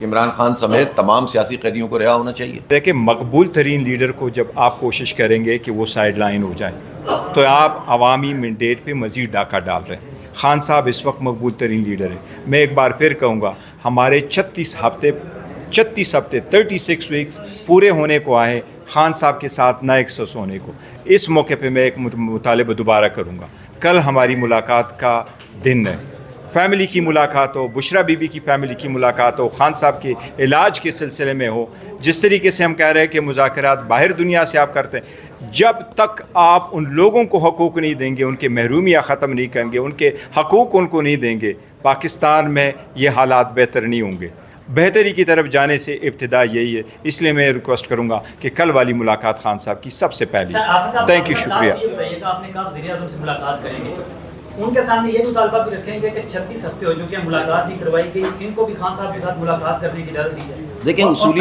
عمران خان سمیت تمام سیاسی قیدیوں کو رہا ہونا چاہیے۔ دیکھیں، مقبول ترین لیڈر کو جب آپ کوشش کریں گے کہ وہ سائیڈ لائن ہو جائے تو آپ عوامی مینڈیٹ پہ مزید ڈاکہ ڈال رہے ہیں۔ خان صاحب اس وقت مقبول ترین لیڈر ہیں۔ میں ایک بار پھر کہوں گا، ہمارے 36 ہفتے 36 ویکس پورے ہونے کو آئے خان صاحب کے ساتھ نہ ایکسس ہونے کو۔ اس موقع پہ میں ایک مطالبہ دوبارہ کروں گا، کل ہماری ملاقات کا دن ہے، فیملی کی ملاقات ہو، بشرا بی بی کی فیملی کی ملاقات ہو، خان صاحب کے علاج کے سلسلے میں ہو۔ جس طریقے سے ہم کہہ رہے ہیں کہ مذاکرات باہر دنیا سے آپ کرتے ہیں، جب تک آپ ان لوگوں کو حقوق نہیں دیں گے، ان کے محرومیاں ختم نہیں کریں گے، ان کے حقوق ان کو نہیں دیں گے، پاکستان میں یہ حالات بہتر نہیں ہوں گے۔ بہتری کی طرف جانے سے ابتدا یہی ہے، اس لیے میں ریکویسٹ کروں گا کہ کل والی ملاقات خان صاحب کی سب سے پہلی۔ تھینک یو، شکریہ۔ آپ نے کہا وزیر اعظم سے ملاقات کریں گے، ان کے سامنے یہ مطالبہ بھی رکھیں گے کہ 36 ہفتے ہو چکے ہیں ملاقات نہیں کروائی گئی، ان کو بھی خان صاحب کے ساتھ ملاقات کرنے کی اجازت دی جائے۔ دیکھیں اصولی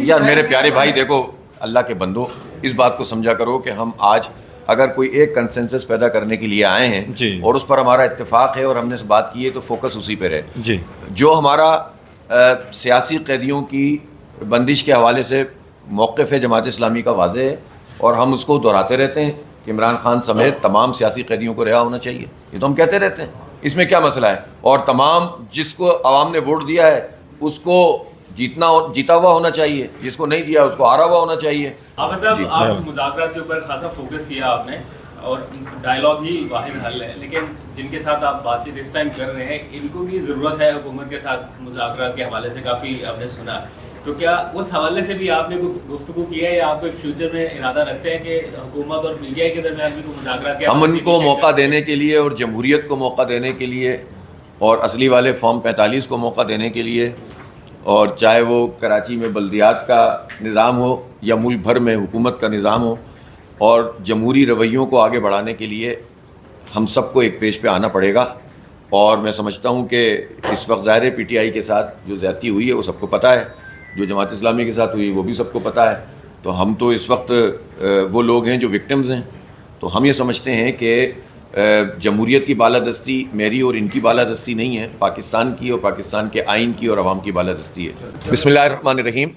یار میرے پیارے بھائی، دیکھو اللہ کے بندو، اس بات کو سمجھا کرو کہ ہم آج اگر کوئی ایک کنسنسس پیدا کرنے کے لیے آئے ہیں جی، اور اس پر ہمارا اتفاق ہے اور ہم نے بات کی ہے تو فوکس اسی پہ رہے۔ جی، جو ہمارا سیاسی قیدیوں کی بندش کے حوالے سے موقف ہے جماعت اسلامی کا واضح ہے، اور ہم اس کو دہراتے رہتے ہیں کہ عمران خان سمیت تمام سیاسی قیدیوں کو رہا ہونا چاہیے۔ یہ تو ہم کہتے رہتے ہیں، اس میں کیا مسئلہ ہے؟ اور تمام جس کو عوام نے ووٹ دیا ہے اس کو جیتا ہوا ہونا چاہیے، جس کو نہیں دیا اس کو ہارا ہوا ہونا چاہیے۔ حافظ صاحب، آپ مذاکرات کے اوپر خاصا فوکس کیا آپ نے، اور ڈائیلاگ ہی واحد حل ہے، لیکن جن کے ساتھ آپ بات چیت اس ٹائم کر رہے ہیں ان کو بھی ضرورت ہے حکومت کے ساتھ مذاکرات کے حوالے سے، کافی آپ نے سنا، تو کیا اس حوالے سے بھی آپ نے کوئی گفتگو کیا ہے یا آپ کو فیوچر میں ارادہ رکھتے ہیں کہ حکومت اور میڈیا کے درمیان بھی کوئی مذاکرات کے؟ ہم ان کو موقع دینے کے لیے اور جمہوریت کو موقع دینے کے لیے اور اصلی والے فارم 45 کو موقع دینے کے لیے، اور چاہے وہ کراچی میں بلدیات کا نظام ہو یا ملک بھر میں حکومت کا نظام ہو، اور جمہوری رویوں کو آگے بڑھانے کے لیے ہم سب کو ایک پیج پہ آنا پڑے گا۔ اور میں سمجھتا ہوں کہ اس وقت ظاہر پی ٹی آئی کے ساتھ جو زیادتی ہوئی ہے وہ سب کو پتہ ہے، جو جماعت اسلامی کے ساتھ ہوئی وہ بھی سب کو پتہ ہے، تو ہم تو اس وقت وہ لوگ ہیں جو وکٹمز ہیں۔ تو ہم یہ سمجھتے ہیں کہ جمہوریت کی بالادستی میری اور ان کی بالادستی نہیں ہے، پاکستان کی اور پاکستان کے آئین کی اور عوام کی بالادستی ہے۔ بسم اللہ الرحمن الرحیم۔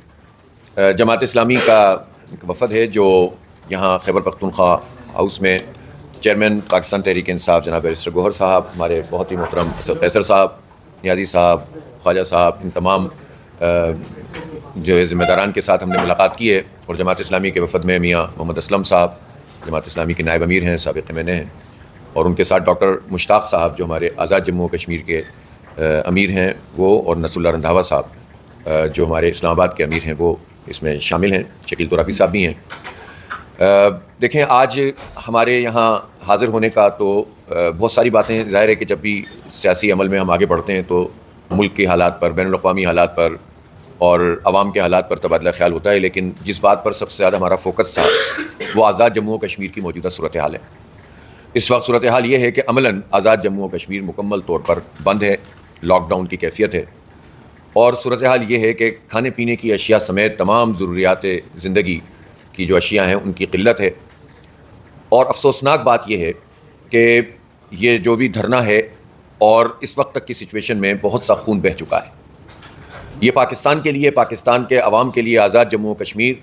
جماعت اسلامی کا ایک وفد ہے جو یہاں خیبر پختونخوا ہاؤس میں چیئرمین پاکستان تحریک انصاف جناب بیرسٹر گوہر صاحب، ہمارے بہت ہی محترم قیصر صاحب، نیازی صاحب، خواجہ صاحب، ان تمام جو ذمہ داران کے ساتھ ہم نے ملاقات کی ہے، اور جماعت اسلامی کے وفد میں میاں محمد اسلم صاحب جماعت اسلامی کے نائب امیر ہیں، سابق MNA ہیں، اور ان کے ساتھ ڈاکٹر مشتاق صاحب جو ہمارے آزاد جموں و کشمیر کے امیر ہیں وہ، اور نصر اللہ رندھاوا صاحب جو ہمارے اسلام آباد کے امیر ہیں وہ اس میں شامل ہیں، شکیل ترابی صاحب بھی ہیں۔ دیکھیں، آج ہمارے یہاں حاضر ہونے کا تو بہت ساری باتیں، ظاہر ہے کہ جب بھی سیاسی عمل میں ہم آگے بڑھتے ہیں تو ملک کے حالات پر، بین الاقوامی حالات پر اور عوام کے حالات پر تبادلہ خیال ہوتا ہے، لیکن جس بات پر سب سے زیادہ ہمارا فوکس تھا وہ آزاد جموں و کشمیر کی موجودہ صورتحال ہے۔ اس وقت صورتحال یہ ہے کہ عملاً آزاد جموں و کشمیر مکمل طور پر بند ہے، لاک ڈاؤن کی کیفیت ہے، اور صورتحال یہ ہے کہ کھانے پینے کی اشیاء سمیت تمام ضروریات زندگی کی جو اشیاء ہیں ان کی قلت ہے۔ اور افسوسناک بات یہ ہے کہ یہ جو بھی دھرنا ہے اور اس وقت تک کی سچویشن میں بہت سا خون بہہ چکا ہے۔ یہ پاکستان کے لیے، پاکستان کے عوام کے لیے آزاد جموں و کشمیر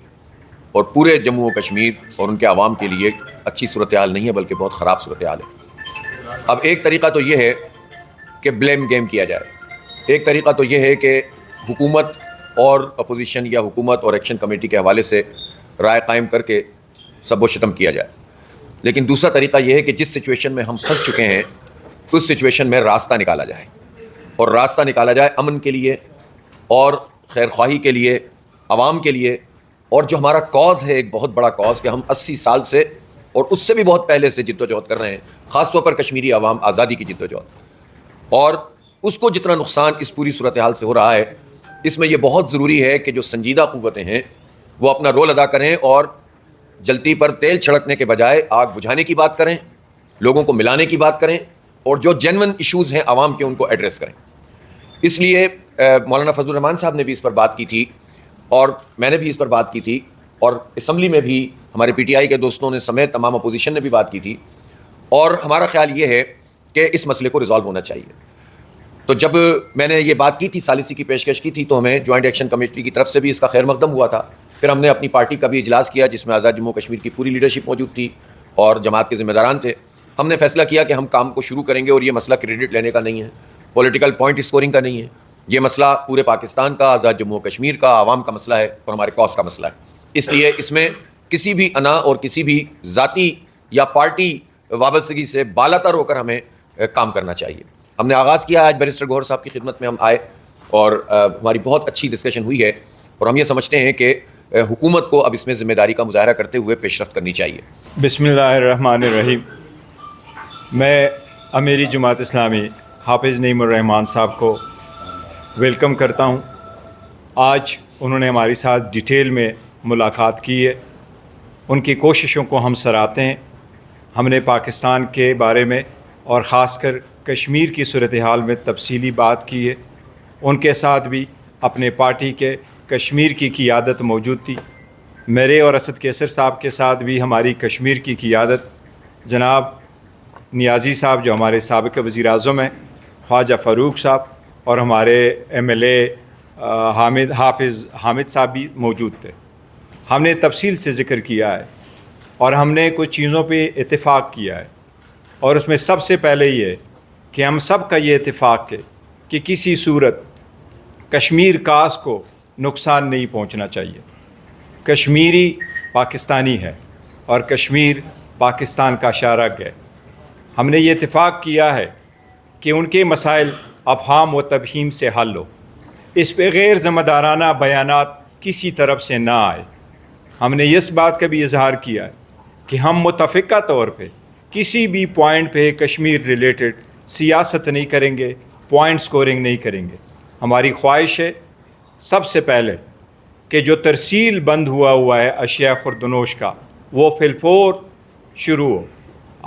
اور پورے جموں و کشمیر اور ان کے عوام کے لیے اچھی صورتحال نہیں ہے، بلکہ بہت خراب صورتحال ہے۔ اب ایک طریقہ تو یہ ہے کہ بلیم گیم کیا جائے، ایک طریقہ تو یہ ہے کہ حکومت اور اپوزیشن یا حکومت اور ایکشن کمیٹی کے حوالے سے رائے قائم کر کے سب و شتم کیا جائے، لیکن دوسرا طریقہ یہ ہے کہ جس سچویشن میں ہم پھنس چکے ہیں اس سچویشن میں راستہ نکالا جائے، اور راستہ نکالا جائے امن کے لیے اور خیر خواہی کے لیے، عوام کے لیے، اور جو ہمارا کاز ہے، ایک بہت بڑا کاز کہ ہم 80 سال سے اور اس سے بھی بہت پہلے سے جد و جہد کر رہے ہیں، خاص طور پر کشمیری عوام آزادی کی جد و جہد، اور اس کو جتنا نقصان اس پوری صورتحال سے ہو رہا ہے، اس میں یہ بہت ضروری ہے کہ جو سنجیدہ قوتیں ہیں وہ اپنا رول ادا کریں اور جلتی پر تیل چھڑکنے کے بجائے آگ بجھانے کی بات کریں، لوگوں کو ملانے کی بات کریں، اور جو جینون ایشوز ہیں عوام کے ان کو ایڈریس کریں۔ اس لیے مولانا فضل الرحمان صاحب نے بھی اس پر بات کی تھی، اور میں نے بھی اس پر بات کی تھی، اور اسمبلی میں بھی ہمارے پی ٹی آئی کے دوستوں نے سمیت تمام اپوزیشن نے بھی بات کی تھی، اور ہمارا خیال یہ ہے کہ اس مسئلے کو ریزالو ہونا چاہیے۔ تو جب میں نے یہ بات کی تھی، ثالثی کی پیشکش کی تھی، تو ہمیں جوائنٹ ایکشن کمیٹی کی طرف سے بھی اس کا خیر مقدم ہوا تھا. پھر ہم نے اپنی پارٹی کا بھی اجلاس کیا جس میں آزاد جموں کشمیر کی پوری لیڈرشپ موجود تھی اور جماعت کے ذمہ داران تھے. ہم نے فیصلہ کیا کہ ہم کام کو شروع کریں گے اور یہ مسئلہ کریڈٹ لینے کا نہیں ہے، پولیٹیکل پوائنٹ اسکورنگ کا نہیں ہے. یہ مسئلہ پورے پاکستان کا، آزاد جموں کشمیر کا، عوام کا مسئلہ ہے اور ہمارے کاز کا مسئلہ ہے. اس لیے اس میں کسی بھی انا اور کسی بھی ذاتی یا پارٹی وابستگی سے بالاتر ہو کر ہمیں کام کرنا چاہیے. ہم نے آغاز کیا. آج بیرسٹر گوہر صاحب کی خدمت میں ہم آئے اور ہماری بہت اچھی ڈسکشن ہوئی ہے اور ہم یہ سمجھتے ہیں کہ حکومت کو اب اس میں ذمہ داری کا مظاہرہ کرتے ہوئے پیش رفت کرنی چاہیے. بسم اللہ الرحمن الرحیم. میں امیری جماعت اسلامی حافظ نعیم الرحمان صاحب کو ویلکم کرتا ہوں. آج انہوں نے ہمارے ساتھ ڈیٹیل میں ملاقات کی ہے. ان کی کوششوں کو ہم سراہتے ہیں. ہم نے پاکستان کے بارے میں اور خاص کر کشمیر کی صورتحال میں تفصیلی بات کی ہے. ان کے ساتھ بھی اپنے پارٹی کے کشمیر کی قیادت موجود تھی. میرے اور اسد کیسر صاحب کے ساتھ بھی ہماری کشمیر کی قیادت جناب نیازی صاحب جو ہمارے سابق وزیر اعظم ہیں، خواجہ فاروق صاحب اور ہمارے ایم ایل اے حامد صاحب بھی موجود تھے. ہم نے تفصیل سے ذکر کیا ہے اور ہم نے کچھ چیزوں پہ اتفاق کیا ہے اور اس میں سب سے پہلے یہ کہ ہم سب کا یہ اتفاق ہے کہ کسی صورت کشمیر کاس کو نقصان نہیں پہنچنا چاہیے. کشمیری پاکستانی ہے اور کشمیر پاکستان کا شارک ہے. ہم نے یہ اتفاق کیا ہے کہ ان کے مسائل افہام و تبہیم سے حل ہو. اس پہ غیر ذمہ دارانہ بیانات کسی طرف سے نہ آئے. ہم نے اس بات کا بھی اظہار کیا ہے کہ ہم متفقہ طور پہ کسی بھی پوائنٹ پہ کشمیر ریلیٹڈ سیاست نہیں کریں گے، پوائنٹ سکورنگ نہیں کریں گے. ہماری خواہش ہے سب سے پہلے کہ جو ترسیل بند ہوا ہے اشیاء خوردنوش کا وہ فی الفور شروع ہو،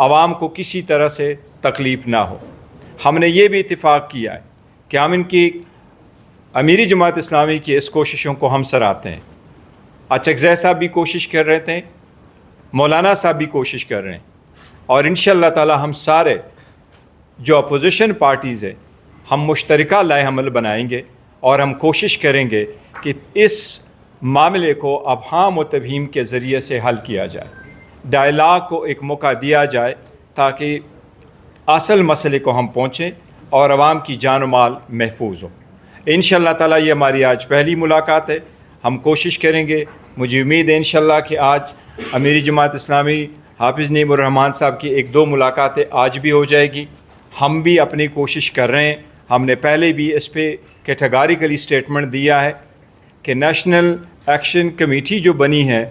عوام کو کسی طرح سے تکلیف نہ ہو. ہم نے یہ بھی اتفاق کیا ہے کہ ہم ان کی امیری جماعت اسلامی کی اس کوششوں کو ہم سراہتے ہیں. اچکزئی صاحب بھی کوشش کر رہے تھے، مولانا صاحب بھی کوشش کر رہے ہیں اور انشاءاللہ تعالی ہم سارے جو اپوزیشن پارٹیز ہیں ہم مشترکہ لائحہ عمل بنائیں گے اور ہم کوشش کریں گے کہ اس معاملے کو ابہام و تبہیم کے ذریعے سے حل کیا جائے. ڈائلاگ کو ایک موقع دیا جائے تاکہ اصل مسئلے کو ہم پہنچیں اور عوام کی جان و مال محفوظ ہو. انشاءاللہ تعالی یہ ہماری آج پہلی ملاقات ہے. ہم کوشش کریں گے. مجھے امید ہے انشاءاللہ کہ آج امیری جماعت اسلامی حافظ نعیم الرحمان صاحب کی 1-2 ملاقاتیں آج بھی ہو جائے گی. ہم بھی اپنی کوشش کر رہے ہیں. ہم نے پہلے بھی اس پہ کیٹیگریکلی اسٹیٹمنٹ دیا ہے کہ نیشنل ایکشن کمیٹی جو بنی ہے،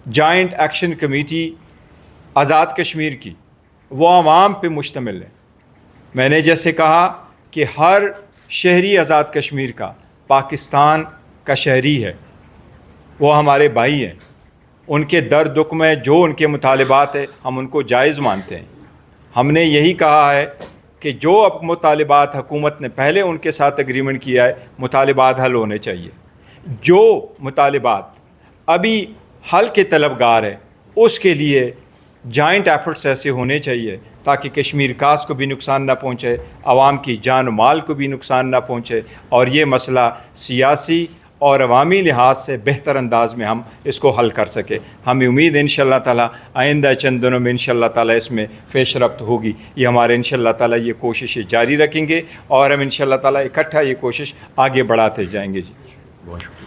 joint action committee Azad Kashmir کی، وہ عوام پہ مشتمل ہے. میں نے جیسے کہا کہ ہر شہری آزاد کشمیر کا پاکستان کا شہری ہے، وہ ہمارے بھائی ہیں. ان کے درد دکھ میں جو ان کے مطالبات ہیں ہم ان کو جائز مانتے ہیں. ہم نے یہی کہا ہے کہ جو اب مطالبات حکومت نے پہلے ان کے ساتھ اگریمنٹ کیا ہے، مطالبات حل ہونے چاہیے. جو مطالبات ابھی حل کے طلبگار ہیں اس کے لیے جوائنٹ ایفرٹس ایسے ہونے چاہیے تاکہ کشمیر کاس کو بھی نقصان نہ پہنچے، عوام کی جان و مال کو بھی نقصان نہ پہنچے اور یہ مسئلہ سیاسی اور عوامی لحاظ سے بہتر انداز میں ہم اس کو حل کر سکے. ہمیں امید ہے انشاءاللہ تعالی آئندہ چند دنوں میں انشاءاللہ تعالی اس میں پیش رفت ہوگی. یہ ہمارے انشاءاللہ تعالی یہ کوششیں جاری رکھیں گے اور ہم انشاءاللہ تعالی اکٹھا یہ کوشش آگے بڑھاتے جائیں گے. جی بہت شکریہ.